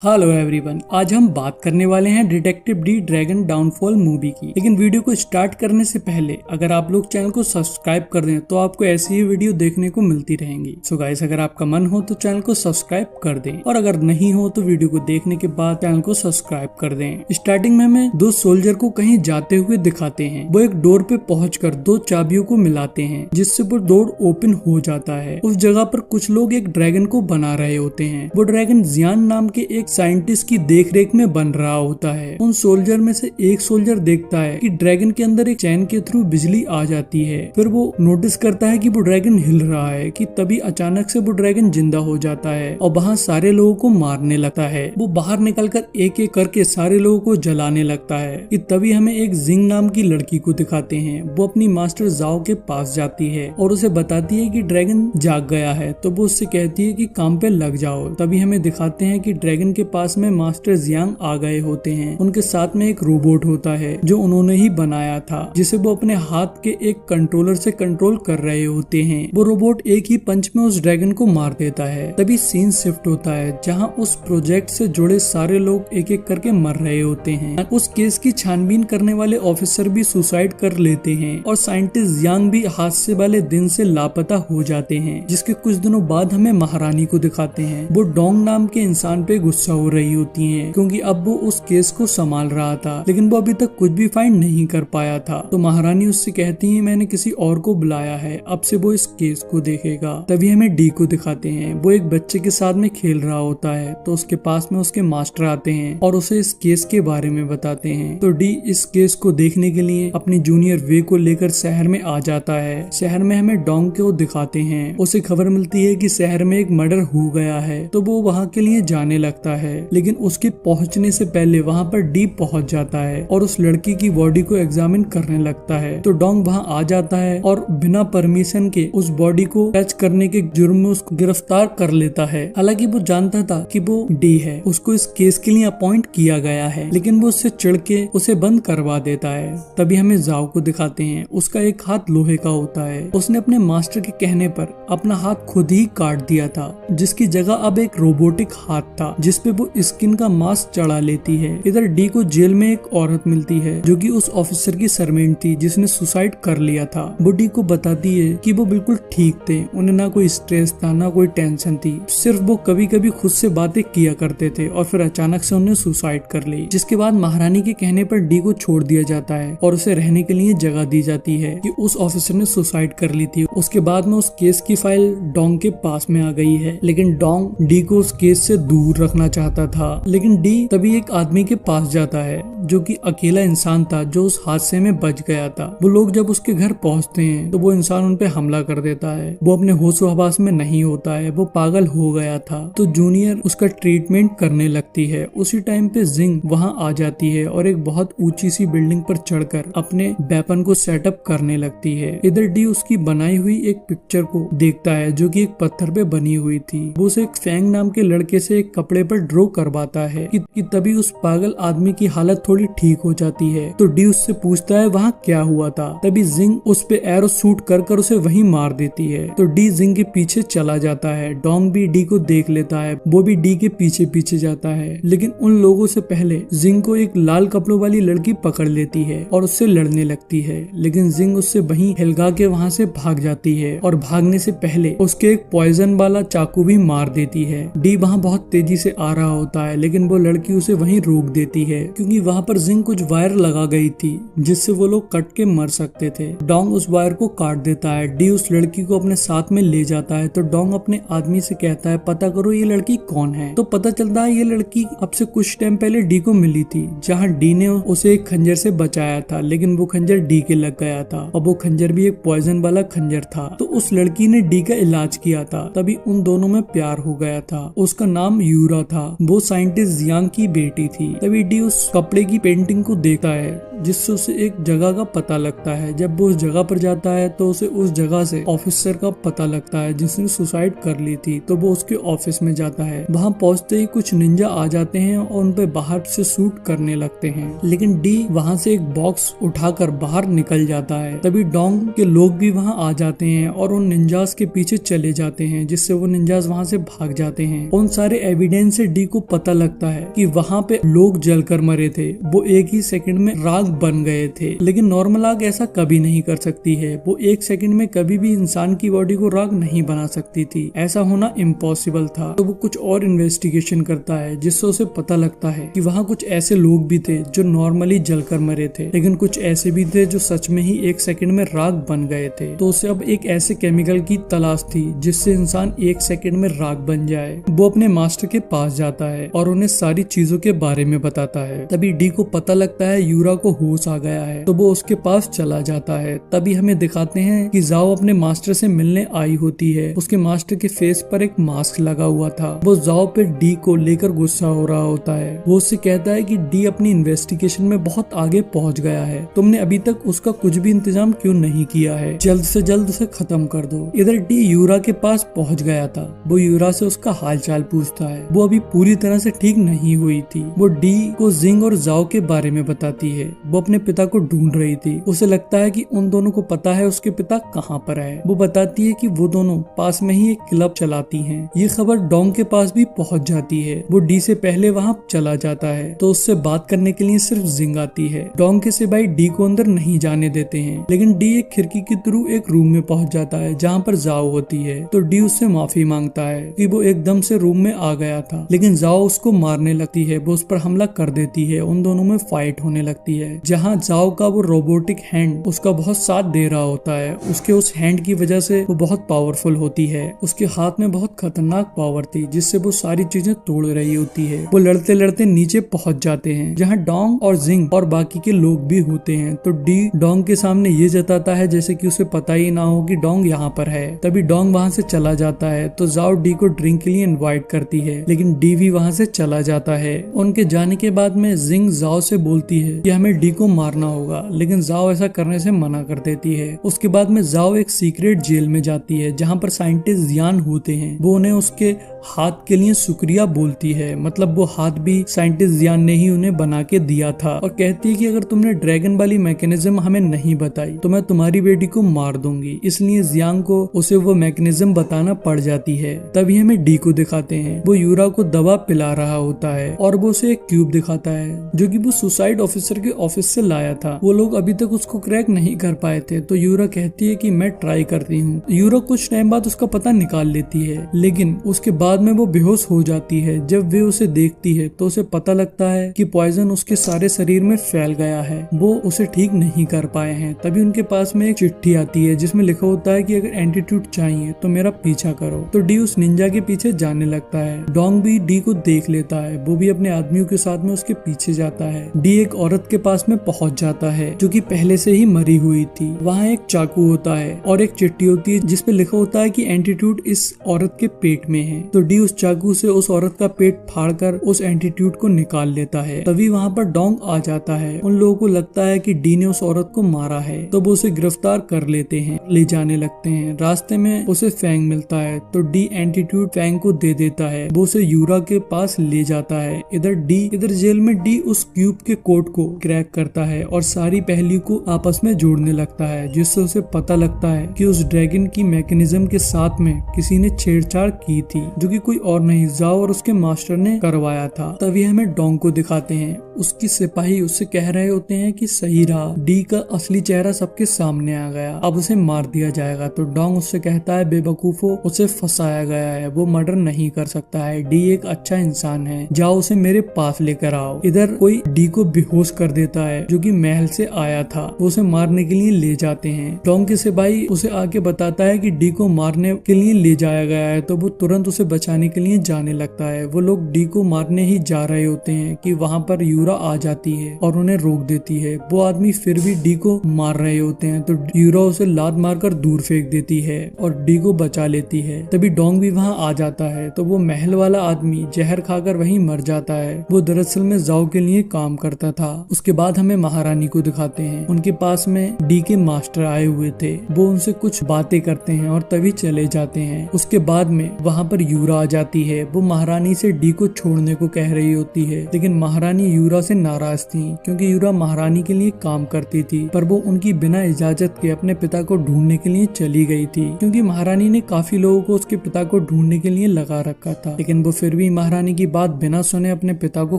Hello everyone, आज हम बात करने वाले हैं detective D dragon downfall movie की। लेकिन वीडियो को स्टार्ट करने से पहले अगर आप लोग चैनल को सब्सक्राइब कर दें तो आपको ऐसी ही वीडियो देखने को मिलती रहेंगी। सो गाइस, अगर आपका मन हो तो चैनल को सब्सक्राइब कर दें और अगर नहीं हो तो वीडियो को देखने के बाद चैनल को सब्सक्राइब कर दें। स्टार्टिंग में हमें दो सोल्जर को कहीं जाते हुए दिखाते हैं। वो एक डोर पे पहुंचकर दो चाबियों को मिलाते हैं जिससे वो डोर ओपन हो जाता है। उस जगह पर कुछ लोग एक ड्रैगन को बना रहे होते हैं। वो ड्रैगन जियान नाम के एक साइंटिस्ट की देखरेख में बन रहा होता है। उन सोल्जर में से एक सोल्जर देखता है कि ड्रैगन के अंदर एक चैन के थ्रू बिजली आ जाती है। फिर वो नोटिस करता है कि वो ड्रैगन हिल रहा है कि तभी अचानक से वो ड्रैगन जिंदा हो जाता है और वहाँ सारे लोगों को मारने लगता है। वो बाहर निकलकर एक एक करके सारे लोगों को जलाने लगता है कि तभी हमें एक जिंग नाम की लड़की को दिखाते हैं। वो अपनी मास्टर जाओ के पास जाती है और उसे बताती है कि ड्रैगन जाग गया है। तो वो उससे कहती है कि काम पे लग जाओ। तभी हमें दिखाते हैं कि ड्रैगन के पास में मास्टर जियांग आ गए होते हैं। उनके साथ में एक रोबोट होता है जो उन्होंने ही बनाया था, जिसे वो अपने हाथ के एक कंट्रोलर से कंट्रोल कर रहे होते हैं। वो रोबोट एक ही पंच में उस ड्रैगन को मार देता है। तभी सीन शिफ्ट होता है जहां उस प्रोजेक्ट से जुड़े सारे लोग एक एक करके मर रहे होते हैं। उस केस की छानबीन करने वाले ऑफिसर भी सुसाइड कर लेते हैं और साइंटिस्ट जियांग भी हादसे वाले दिन से लापता हो जाते हैं। जिसके कुछ दिनों बाद हमें महारानी को दिखाते हैं। वो डोंग नाम के इंसान पे गुस्सा हो रही होती हैं क्योंकि अब वो उस केस को संभाल रहा था, लेकिन वो अभी तक कुछ भी फाइंड नहीं कर पाया था। तो महारानी उससे कहती है मैंने किसी और को बुलाया है, अब से वो इस केस को देखेगा। तभी हमें डी को दिखाते हैं। वो एक बच्चे के साथ में खेल रहा होता है तो उसके पास में उसके मास्टर आते हैं और उसे इस केस के बारे में बताते हैं। तो डी इस केस को देखने के लिए अपनी जूनियर वे को लेकर शहर में आ जाता है। शहर में हमें डोंग को दिखाते हैं। उसे खबर मिलती है कि शहर में एक मर्डर हो गया है तो वो वहाँ के लिए जाने लगता है, लेकिन उसके पहुंचने से पहले वहां पर डी पहुंच जाता है और उस लड़की की बॉडी को एग्जामिन करने लगता है। तो डोंग वहां आ जाता है और बिना परमिशन के उस बॉडी को टच करने के जुर्म में उसको गिरफ्तार कर लेता है। हालांकि वो जानता था कि वो डी है, उसको इस केस के लिए अपॉइंट किया गया है, लेकिन वो उससे चिढ़ के उसे बंद करवा देता है। तभी हमें जाओ को दिखाते हैं। उसका एक हाथ लोहे का होता है। उसने अपने मास्टर के कहने पर अपना हाथ खुद ही काट दिया था, जिसकी जगह अब एक रोबोटिक हाथ था जिसपे वो स्किन का मास्क चढ़ा लेती है। इधर डी को जेल में एक औरत मिलती है जो कि उस ऑफिसर की सरमेंट थी जिसने सुसाइड कर लिया था। वो डी को बताती है कि वो बिल्कुल ठीक थे, उन्हें ना कोई स्ट्रेस था ना कोई टेंशन थी, सिर्फ वो कभी कभी खुद से बातें किया करते थे और फिर अचानक से उन्हें सुसाइड कर ली। जिसके बाद महारानी के कहने पर डी को छोड़ दिया जाता है और उसे रहने के लिए जगह दी जाती है कि उस ऑफिसर ने सुसाइड कर ली थी। उसके बाद में उस केस की फाइल डोंग के पास में आ गई है, लेकिन डोंग डी को उस केस से दूर रखना चाहता था। लेकिन डी तभी एक आदमी के पास जाता है जो कि अकेला इंसान था जो उस हादसे में बच गया था। वो लोग जब उसके घर पहुंचते हैं तो वो इंसान उन पे हमला कर देता है। वो अपने होश हवास में नहीं होता है, वो पागल हो गया था। तो जूनियर उसका ट्रीटमेंट करने लगती है। उसी टाइम पे जिंग वहां आ जाती है और एक बहुत ऊंची सी बिल्डिंग पर चढ़कर अपने वेपन को सेटअप करने लगती है। इधर डी उसकी बनाई हुई एक पिक्चर को देखता है जो कि एक पत्थर पे बनी हुई थी। वो उसे एक फैंग नाम के लड़के से एक कपड़े पर ड्रॉ करवाता है कि तभी उस पागल आदमी की हालत थोड़ी ठीक हो जाती है। तो डी उससे पूछता है वहाँ क्या हुआ था। तभी जिंग उस पे एरो शूट कर उसे वहीं मार देती है। तो डी जिंग के पीछे चला जाता है। डोंग भी डी को देख लेता है, वो भी डी के पीछे पीछे जाता है, लेकिन उन लोगों से पहले जिंग को एक लाल कपड़ों वाली लड़की पकड़ लेती है और उससे लड़ने लगती है। लेकिन जिंग उससे वहीं हिलगा के वहाँ से भाग जाती है और भागने से पहले उसके एक पॉइजन वाला चाकू भी मार देती है। डी वहाँ बहुत तेजी से आ रहा होता है, लेकिन वो लड़की उसे वहीं रोक देती है क्योंकि वहाँ पर जिंग कुछ वायर लगा गई थी जिससे वो लोग कट के मर सकते थे। डोंग उस वायर को काट देता है। डी उस लड़की को अपने साथ में ले जाता है। तो डोंग अपने आदमी से कहता है पता करो ये लड़की कौन है। तो पता चलता है ये लड़की अब से कुछ टाइम पहले डी को मिली थी, जहाँ डी ने उसे एक खंजर से बचाया था, लेकिन वो खंजर डी के लग गया था और वो खंजर भी एक पॉइजन वाला खंजर था। तो उस लड़की ने डी का इलाज किया था। तभी उन दोनों में प्यार हो गया था। उसका नाम यूरा था। वो साइंटिस्ट जियांग की बेटी थी। तभी डी उस कपड़े की पेंटिंग को देखता है जिससे उसे एक जगह का पता लगता है। जब वो उस जगह पर जाता है तो उसे उस जगह से ऑफिसर का पता लगता है जिसने सुसाइड कर ली थी। तो वो उसके ऑफिस में जाता है। वहाँ पहुँचते ही कुछ निंजा आ जाते हैं और उन पे बाहर से शूट करने लगते हैं, लेकिन डी वहाँ से एक बॉक्स उठाकर बाहर निकल जाता है। तभी डोंग के लोग भी वहाँ आ जाते हैं और उन निंजास के पीछे चले जाते हैं, जिससे वो निंजास वहाँ से भाग जाते हैं। उन सारे एविडेंस से डी को पता लगता है कि वहाँ पे लोग जलकर मरे थे, वो एक ही सेकंड में राख बन गए थे। लेकिन नॉर्मल आग ऐसा कभी नहीं कर सकती है, वो एक सेकंड में कभी भी इंसान की बॉडी को राख नहीं बना सकती थी, ऐसा होना इम्पॉसिबल था। तो वो कुछ और इन्वेस्टिगेशन करता है जिससे उसे पता लगता है कि वहाँ कुछ ऐसे लोग भी थे जो नॉर्मली जलकर मरे थे, लेकिन कुछ ऐसे भी थे जो सच में ही एक सेकंड में राख बन गए थे। तो उसे अब एक ऐसे केमिकल की तलाश थी जिससे इंसान एक सेकंड में राख बन जाए। वो अपने मास्टर के पास जाता है और उन्हें सारी चीजों के बारे में बताता है। तभी डी को पता लगता है यूरा को होश आ गया है, तो वो उसके पास चला जाता है। तभी हमें दिखाते हैं कि जाओ अपने मास्टर से मिलने आई होती है। उसके मास्टर के फेस पर एक मास्क लगा हुआ था। वो जाओ पे डी को लेकर गुस्सा हो रहा होता है। वो उससे कहता है कि डी अपनी इन्वेस्टिगेशन में बहुत आगे पहुंच गया है, तुमने अभी तक उसका कुछ भी इंतजाम क्यों नहीं किया है, जल्द से जल्द उसे खत्म कर दो। इधर डी यूरा के पास पहुंच गया था। वो यूरा से उसका हालचाल पूछता है। वो अभी पूरी तरह से ठीक नहीं हुई थी। वो डी को जिंग और जाओ के बारे में बताती है। वो अपने पिता को ढूंढ रही थी। उसे लगता है कि उन दोनों को पता है उसके पिता कहाँ पर है। वो बताती है कि वो दोनों पास में ही एक क्लब चलाती हैं। ये खबर डोंग के पास भी पहुंच जाती है। वो डी से पहले वहाँ चला जाता है तो उससे बात करने के लिए सिर्फ जिंग आती है। डोंग के सिपाही डी को अंदर नहीं जाने देते हैं, लेकिन डी एक खिड़की के थ्रू एक रूम में पहुंच जाता है जहाँ पर जाओ होती है। तो डी उससे माफी मांगता है कि वो एकदम से रूम में आ गया था, लेकिन जाओ उसको मारने लगती है। वो उस पर हमला कर देती है। उन दोनों में फाइट होने लगती है, जहाँ जाओ का वो रोबोटिक हैंड उसका बहुत साथ दे रहा होता है। उसके उस हैंड की वजह से वो बहुत पावरफुल होती है। उसके हाथ में बहुत खतरनाक पावर थी जिससे वो सारी चीजें तोड़ रही होती है। वो लड़ते लड़ते नीचे पहुंच जाते हैं जहाँ डोंग और जिंग और बाकी के लोग भी होते हैं। तो डी डोंग के सामने ये जताता है जैसे कि उसे पता ही ना हो कि डोंग यहाँ पर है। तभी डोंग वहाँ से चला जाता है तो जाओ डी को ड्रिंक के लिए इनवाइट करती है, लेकिन डी भी वहाँ से चला जाता है। उनके जाने के बाद में जिंग जाओ से बोलती है कि हमें डी को मारना होगा, लेकिन जाओ ऐसा करने से मना कर देती है। उसके बाद में जाओ एक सीक्रेट जेल में जाती है जहाँ पर साइंटिस्ट जियान होते हैं। वो उन्हें उसके हाथ के लिए शुक्रिया बोलती है, मतलब वो हाथ भी साइंटिस्ट जियान ने ही उन्हें बना के दिया था, और कहती है कि अगर तुमने ड्रैगन वाली मैकेनिज्म हमें नहीं बताई तो मैं तुम्हारी बेटी को मार दूंगी। इसलिए जियांग को उसे वो मैकेनिज्म बताना पड़ जाती है। तभी हमें डी को दिखाते हैं। वो यूरा को दवा पिला रहा होता है और वो उसे एक क्यूब दिखाता है जो कि वो सुसाइड ऑफिसर के ऑफिस से लाया था। वो लोग अभी तक उसको क्रैक नहीं कर पाए थे, तो यूरा कहती है कि मैं ट्राई करती हूँ। यूरा कुछ टाइम बाद उसका पता निकाल लेती है, लेकिन उसके बाद में वो बेहोश हो जाती है। जब वे उसे देखती है तो उसे पता लगता है कि पॉइजन उसके सारे शरीर में फैल गया है। वो उसे ठीक नहीं कर पाए हैं। तभी उनके पास में एक चिट्ठी आती है जिसमें लिखा होता है कि अगर एंटीट्यूड चाहिए तो मेरा पीछा करो। तो डी उस निंजा के पीछे जाने लगता है। डोंग भी डी को देख लेता है। वो भी अपने आदमियों के साथ में उसके पीछे जाता है। डी एक औरत के पास में पहुंच जाता है जो कि पहले से ही मरी हुई थी। वहाँ एक चाकू होता है और एक चिट्ठी होती है जिसपे लिखा होता है कि एंटीट्यूड इस औरत के पेट में है। तो डी उस चाकू से उस औरत का पेट फाड़कर उस एंटीट्यूड को निकाल लेता है। तभी वहाँ पर डोंग आ जाता है। उन लोगों को लगता है कि डी ने उस औरत को मारा है, तो वो उसे गिरफ्तार कर लेते हैं, ले जाने लगते हैं। रास्ते में उसे फैंग मिलता है तो डी एंटीट्यूड फैंग को दे देता है। वो उसे यूरा के पास ले जाता है। इधर जेल में डी उस क्यूब के कोड को क्रैक करता है और सारी पहेली को आपस में जोड़ने लगता है, जिससे उसे पता लगता है कि उस ड्रैगन की मैकेनिज्म के साथ में किसी ने छेड़छाड़ की थी, जो कि कोई और नहीं जाओ और उसके मास्टर ने करवाया था। तभी हमें डोंग को दिखाते हैं। उसकी सिपाही उससे कह रहे होते हैं कि सही रहा, डी का असली चेहरा सबके सामने आ गया, अब उसे मार दिया जाएगा। तो डोंग उससे कहता है बेवकूफो, उसे फंसाया गया है, वो मर्डर नहीं कर सकता है, डी एक अच्छा इंसान है, जाओ उसे मेरे पास लेकर आओ। इधर कोई डी को बेहोश कर देता है जो कि महल से आया था। वो उसे मारने के लिए ले जाते हैं। डोंग के सिपाही उसे आके बताता है कि डी को मारने के लिए ले जाया गया है, तो वो तुरंत उसे बचाने के लिए जाने लगता है। वो लोग डी को मारने ही जा रहे होते हैं कि वहाँ पर यूरा आ जाती है और उन्हें रोक देती है। वो आदमी फिर भी डी को मार रहे होते हैं तो यूरा उसे लात मारकर दूर फेंक देती है और डी को बचा लेती है। तभी डोंग भी वहाँ आ जाता है तो वो महल वाला आदमी जहर खाकर वहीं मर जाता है। वो दरअसल में जाओ के लिए काम करता था। उसके बाद हमें महारानी को दिखाते हैं। उनके पास में डी के मास्टर आए हुए थे। वो उनसे कुछ बातें करते हैं और तभी चले जाते हैं। उसके बाद में वहाँ पर यूरा आ जाती है। वो महारानी से डी को छोड़ने को कह रही होती है, लेकिन महारानी यूरा से नाराज थी क्योंकि यूरा महारानी के लिए काम करती थी, पर वो उनकी बिना इजाजत के अपने पिता को ढूंढने के लिए चली गई थी, क्योंकि महारानी ने काफी लोगों को उसके पिता को ढूंढने के लिए लगा रखा था, लेकिन वो फिर तभी महारानी की बात बिना सुने अपने पिता को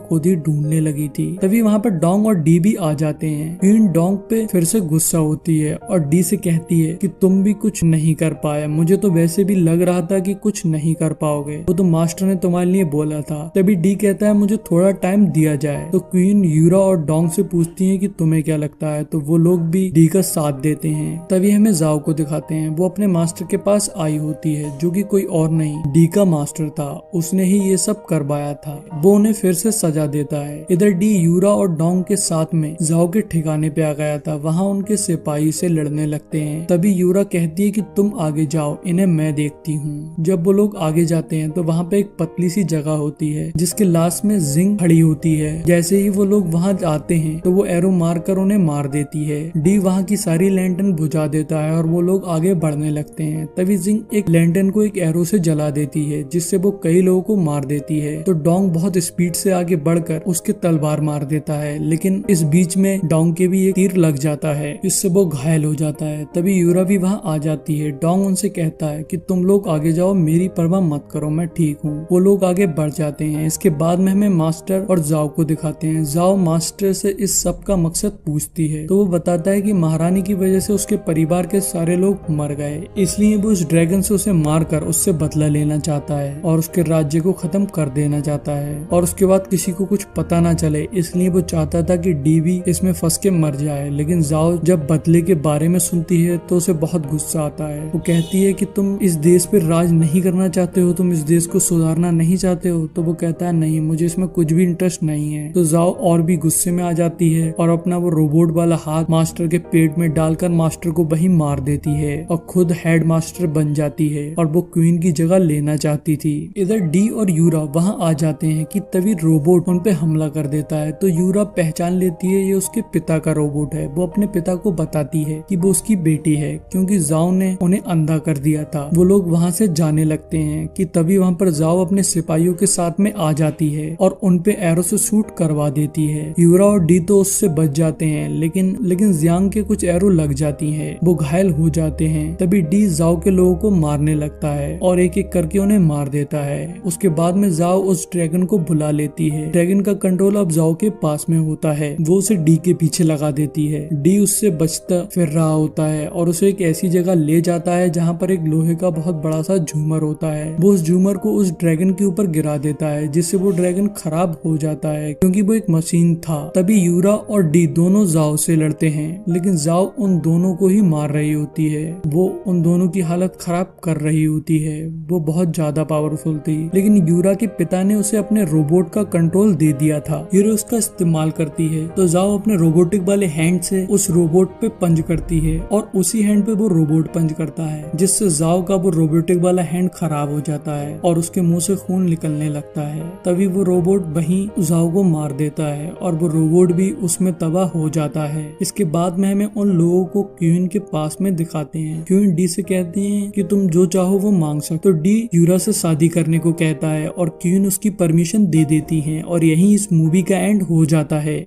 खुद ही ढूंढने लगी थी। तभी वहाँ पर डोंग और डी भी आ जाते हैं। क्वीन डोंग पे फिर से गुस्सा होती है और डी से कहती है कि तुम भी कुछ नहीं कर पाया, मुझे तो वैसे भी लग रहा था कि कुछ नहीं कर पाओगे, वो तो मास्टर ने तुम्हारे लिए बोला था। तभी डी कहता है मुझे थोड़ा टाइम दिया जाए। तो क्वीन यूरा और डोंग से पूछती है कि तुम्हें क्या लगता है, तो वो लोग भी डी का साथ देते हैं। तभी हमें जाओ को दिखाते हैं। वो अपने मास्टर के पास आई होती है जो कि कोई और नहीं डी का मास्टर था, उसने ही ये सब करवाया था। वो उन्हें फिर से सजा देता है। इधर डी यूरा और डोंग के साथ में जाओ के ठिकाने पे आ गया था, वहाँ उनके सिपाही से लड़ने लगते हैं। तभी यूरा कहती है कि तुम आगे जाओ, इन्हें मैं देखती हूँ। जब वो लोग आगे जाते हैं तो वहाँ पे एक पतली सी जगह होती है जिसके लास्ट में जिंग खड़ी होती है। जैसे ही वो लोग वहाँ आते हैं तो वो एरो मारकर उन्हें मार देती है। डी वहाँ की सारी लैंटर्न बुझा देता है और वो लोग आगे बढ़ने लगते हैं। तभी जिंग एक लैंटर्न को एक एरो से जला देती है जिससे वो कई लोगों को मार देती है। तो डोंग बहुत स्पीड से आगे बढ़कर उसके तलवार मार देता है, लेकिन इस बीच में डोंग के भी एक तीर लग जाता है, इससे वो घायल हो जाता है। तभी यूरा भी वहाँ आ जाती है। डोंग उनसे कहता है कि तुम लोग आगे जाओ, मेरी परवाह मत करो, मैं ठीक हूँ। वो लोग आगे बढ़ जाते हैं। इसके बाद में हमें मास्टर और जाओ को दिखाते हैं। जाओ मास्टर से इस सब का मकसद पूछती है तो वो बताता है कि महारानी की वजह से उसके परिवार के सारे लोग मर गए, इसलिए वो उस ड्रैगन से उसे मारकर उससे बदला लेना चाहता है और उसके राज्य को खत्म कर देना चाहता है और उसके बाद किसी को कुछ पता ना चले, इसलिए वो चाहता था कि डी भी इसमें फंस के मर जाए। लेकिन जाओ जब बदले के बारे में सुनती है तो उसे बहुत गुस्सा आता है। वो कहती है कि तुम इस देश पे राज नहीं करना चाहते हो, तुम इस देश को सुधारना नहीं चाहते हो। तो वो कहता है नहीं, मुझे इसमें कुछ भी इंटरेस्ट नहीं है। तो जाओ और भी गुस्से में आ जाती है और अपना वो रोबोट वाला हाथ मास्टर के पेट में डालकर मास्टर को वहीं मार देती है और खुद हेड मास्टर बन जाती है और वो क्वीन की जगह लेना चाहती थी। इधर डी और यूरा वहाँ आ जाते हैं कि तभी रोबोट उन पे हमला कर देता है। तो यूरा पहचान लेती है ये उसके पिता का रोबोट है। वो अपने पिता को बताती है कि वो उसकी बेटी है क्योंकि जाओ ने उन्हें अंधा कर दिया था। वो लोग वहाँ से जाने लगते हैं कि तभी वहाँ पर जाओ अपने सिपाहियों के साथ में आ जाती है और उन पे एरो से शूट करवा देती है। यूरा और डी तो उससे बच जाते हैं, लेकिन जियांग के कुछ एरो लग जाती हैं, वो घायल हो जाते हैं। तभी डी जाओ के लोगों को मारने लगता है और एक एक करके उन्हें मार देता है। उसके बाद में जाओ उस ड्रैगन को बुला लेती है। ड्रैगन का कंट्रोल अब जाओ के पास में होता है। वो उसे डी के पीछे लगा देती है। डी उससे बचता फिर रहा होता है और उसे एक ऐसी जगह ले जाता है जहाँ पर एक लोहे का बहुत बड़ा सा झूमर होता है। वो उस झूमर को उस ड्रैगन के ऊपर गिरा देता है जिससे वो ड्रैगन खराब हो जाता है क्योंकि वो एक मशीन था। तभी यूरा और डी दोनों जाओ से लड़ते हैं, लेकिन जाओ उन दोनों को ही मार रही होती है। वो उन दोनों की हालत खराब कर रही होती है। वो बहुत ज्यादा पावरफुल थी, लेकिन यूरा के पिता ने उसे अपने रोबोट का कंट्रोल दे दिया था। यूरा उसका इस्तेमाल करती है तो जाओ अपने रोबोटिक वाले हैंड से उस रोबोट पे पंच करती है और उसी हैंड पे वो रोबोट पंच करता है, जिससे जाओ का वो रोबोटिक वाला हैंड खराब हो जाता है और उसके मुंह से खून निकलने लगता है। तभी वो रोबोट वहीं जाओ को मार देता है और वो रोबोट भी उसमें तबाह हो जाता है। इसके बाद में हमें उन लोगों को क्वीन के पास में दिखाते हैं। क्वीन डी से कहती है कि तुम जो चाहो वो मांग सकते हो। तो डी यूरा से शादी करने को कहता है और क्वीन उसकी परमिशन दे देती है और यहीं इस मूवी का एंड हो जाता है।